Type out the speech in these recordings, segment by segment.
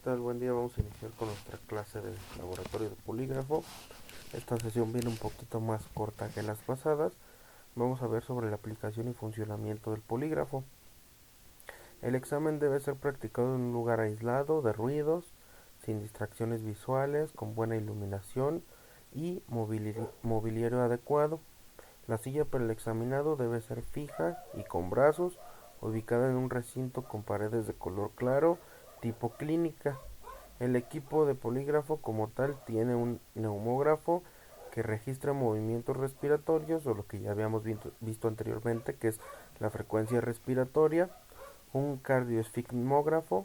tal? Buen día, vamos a iniciar con nuestra clase de laboratorio de polígrafo. Esta sesión viene un poquito más corta que las pasadas. Vamos a ver sobre la aplicación y funcionamiento del polígrafo. El examen debe ser practicado en un lugar aislado de ruidos, sin distracciones visuales, con buena iluminación y mobiliario adecuado. La silla para el examinado debe ser fija y con brazos, ubicada en un recinto con paredes de color claro, tipo clínica. El equipo de polígrafo como tal tiene un neumógrafo que registra movimientos respiratorios o lo que ya habíamos visto anteriormente, que es la frecuencia respiratoria, un cardioesfigmógrafo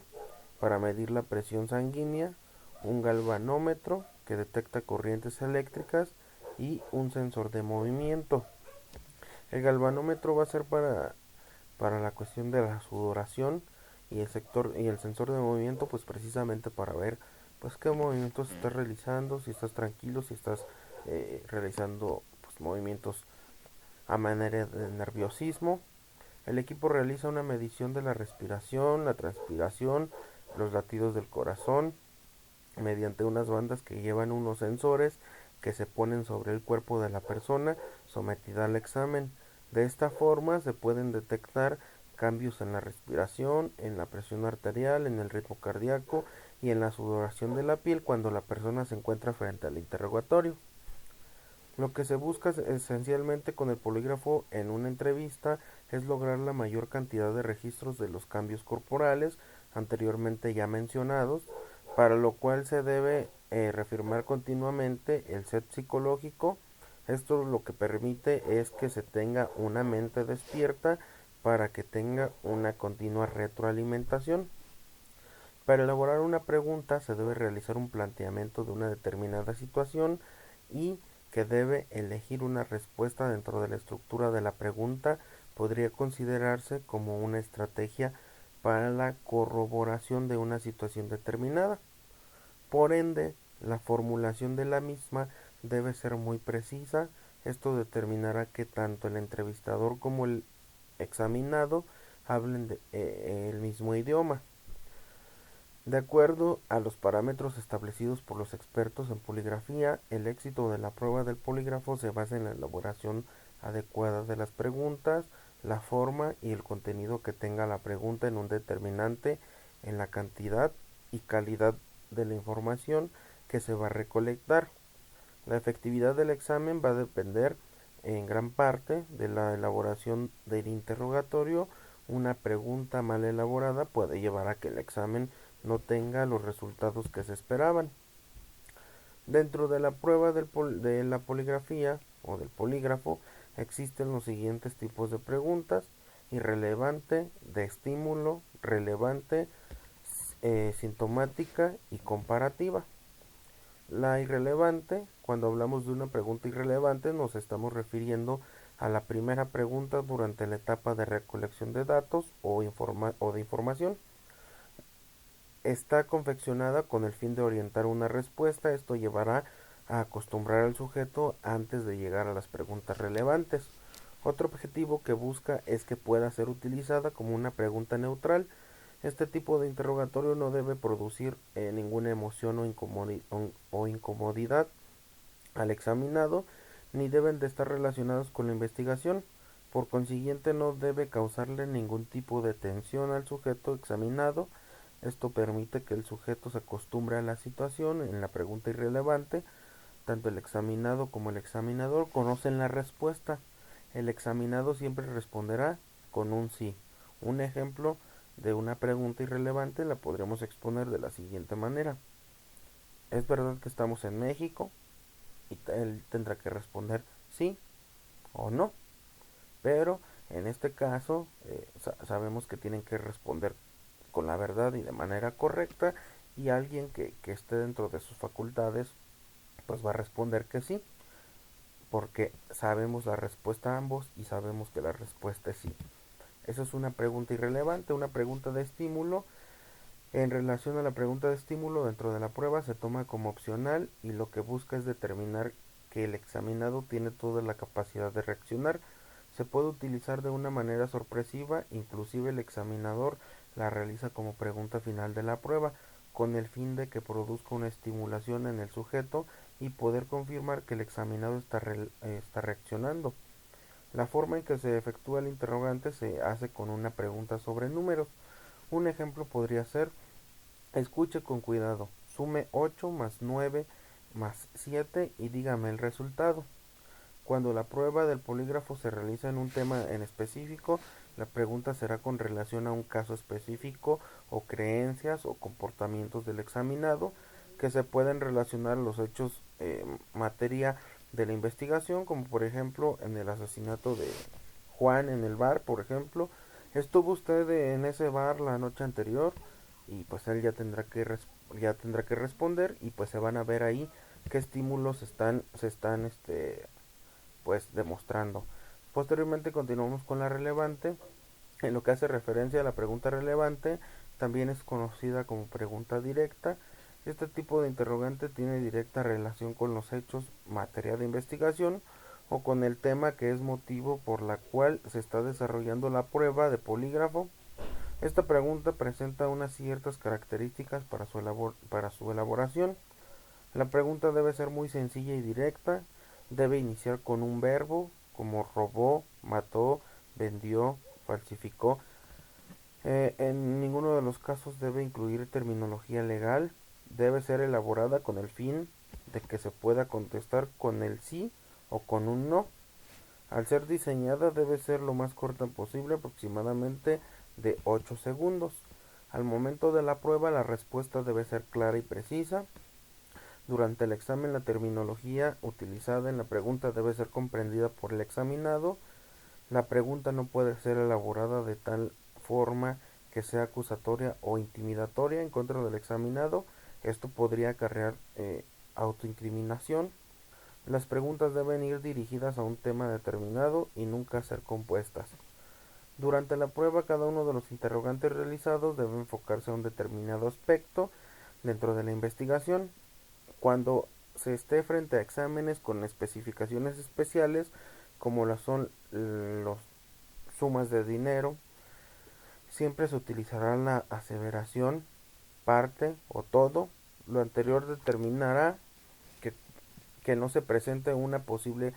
para medir la presión sanguínea, un galvanómetro que detecta corrientes eléctricas y un sensor de movimiento. El galvanómetro va a ser para la cuestión de la sudoración y el sensor de movimiento, pues precisamente para ver pues qué movimientos estás realizando, si estás tranquilo, si estás realizando pues, movimientos a manera de nerviosismo. El equipo realiza una medición de la respiración, la transpiración, los latidos del corazón mediante unas bandas que llevan unos sensores que se ponen sobre el cuerpo de la persona sometida al examen. De esta forma se pueden detectar cambios en la respiración, en la presión arterial, en el ritmo cardíaco y en la sudoración de la piel cuando la persona se encuentra frente al interrogatorio. Lo que se busca esencialmente con el polígrafo en una entrevista es lograr la mayor cantidad de registros de los cambios corporales anteriormente ya mencionados, para lo cual se debe reafirmar continuamente el set psicológico. Esto lo que permite es que se tenga una mente despierta para que tenga una continua retroalimentación. Para elaborar una pregunta se debe realizar un planteamiento de una determinada situación y que debe elegir una respuesta dentro de la estructura de la pregunta podría considerarse como una estrategia para la corroboración de una situación determinada. Por ende, la formulación de la misma debe ser muy precisa. Esto determinará que tanto el entrevistador como el examinado hablen el mismo idioma. De acuerdo a los parámetros establecidos por los expertos en poligrafía, el éxito de la prueba del polígrafo se basa en la elaboración adecuada de las preguntas, la forma y el contenido que tenga la pregunta en un determinante en la cantidad y calidad de la información que se va a recolectar. La efectividad del examen va a depender en gran parte de la elaboración del interrogatorio. Una pregunta mal elaborada puede llevar a que el examen no tenga los resultados que se esperaban. Dentro de la prueba de la poligrafía o del polígrafo existen los siguientes tipos de preguntas: irrelevante, de estímulo, relevante, sintomática y comparativa. La irrelevante, cuando hablamos de una pregunta irrelevante, nos estamos refiriendo a la primera pregunta durante la etapa de recolección de datos o de información. Está confeccionada con el fin de orientar una respuesta. Esto llevará a acostumbrar al sujeto antes de llegar a las preguntas relevantes. Otro objetivo que busca es que pueda ser utilizada como una pregunta neutral. Este tipo de interrogatorio no debe producir ninguna emoción o incomodidad al examinado, ni deben de estar relacionados con la investigación. Por consiguiente, no debe causarle ningún tipo de tensión al sujeto examinado. Esto permite que el sujeto se acostumbre a la situación. En la pregunta irrelevante, tanto el examinado como el examinador conocen la respuesta. El examinado siempre responderá con un sí. Un ejemplo de una pregunta irrelevante la podremos exponer de la siguiente manera: ¿es verdad que estamos en México? Y él tendrá que responder sí o no. Pero en este caso sabemos que tienen que responder con la verdad y de manera correcta, y alguien que esté dentro de sus facultades pues va a responder que sí, porque sabemos la respuesta a ambos y sabemos que la respuesta es sí. Eso es una pregunta irrelevante. Una pregunta de estímulo: en relación a la pregunta de estímulo dentro de la prueba se toma como opcional y lo que busca es determinar que el examinado tiene toda la capacidad de reaccionar. Se puede utilizar de una manera sorpresiva, inclusive el examinador la realiza como pregunta final de la prueba, con el fin de que produzca una estimulación en el sujeto y poder confirmar que el examinado está reaccionando. La forma en que se efectúa el interrogante se hace con una pregunta sobre números. Un ejemplo podría ser: escuche con cuidado, sume 8 más 9 más 7 y dígame el resultado. Cuando la prueba del polígrafo se realiza en un tema en específico, la pregunta será con relación a un caso específico o creencias o comportamientos del examinado que se pueden relacionar a los hechos materia de la investigación, como por ejemplo en el asesinato de Juan en el bar, por ejemplo. ¿Estuvo usted en ese bar la noche anterior? Y pues él ya tendrá que responder, y pues se van a ver ahí qué estímulos se están pues demostrando. Posteriormente continuamos con la relevante. En lo que hace referencia a la pregunta relevante, también es conocida como pregunta directa. Este tipo de interrogante tiene directa relación con los hechos, materia de investigación, o con el tema que es motivo por la cual se está desarrollando la prueba de polígrafo. Esta pregunta presenta unas ciertas características para su elaboración. La pregunta debe ser muy sencilla y directa, debe iniciar con un verbo como robó, mató, vendió, falsificó. En ninguno de los casos debe incluir terminología legal, debe ser elaborada con el fin de que se pueda contestar con el sí o con un no. Al ser diseñada debe ser lo más corta posible, aproximadamente de 8 segundos. Al momento de la prueba la respuesta debe ser clara y precisa. Durante el examen la terminología utilizada en la pregunta debe ser comprendida por el examinado. La pregunta no puede ser elaborada de tal forma que sea acusatoria o intimidatoria en contra del examinado. Esto podría acarrear autoincriminación. Las preguntas deben ir dirigidas a un tema determinado y nunca ser compuestas. Durante la prueba, cada uno de los interrogantes realizados debe enfocarse a un determinado aspecto dentro de la investigación. Cuando se esté frente a exámenes con especificaciones especiales, como lo son las sumas de dinero, siempre se utilizará la aseveración parte o todo. Lo anterior determinará que, que no se presente una posible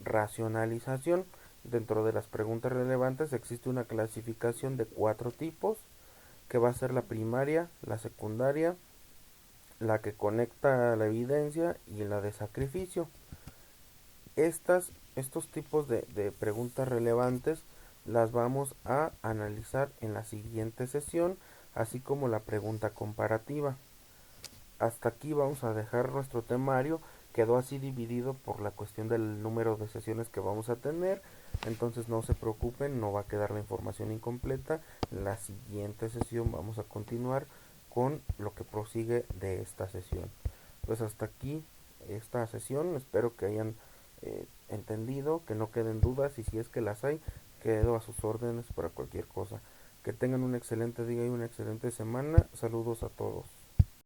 racionalización. Dentro de las preguntas relevantes existe una clasificación de 4 tipos, que va a ser la primaria, la secundaria, la que conecta la evidencia y la de sacrificio. Estos tipos de preguntas relevantes las vamos a analizar en la siguiente sesión, así como la pregunta comparativa. Hasta aquí vamos a dejar nuestro temario. Quedó así dividido por la cuestión del número de sesiones que vamos a tener. Entonces no se preocupen, no va a quedar la información incompleta. En la siguiente sesión vamos a continuar con lo que prosigue de esta sesión. Pues hasta aquí esta sesión. Espero que hayan entendido, que no queden dudas, y si es que las hay, quedo a sus órdenes para cualquier cosa. Que tengan un excelente día y una excelente semana. Saludos a todos.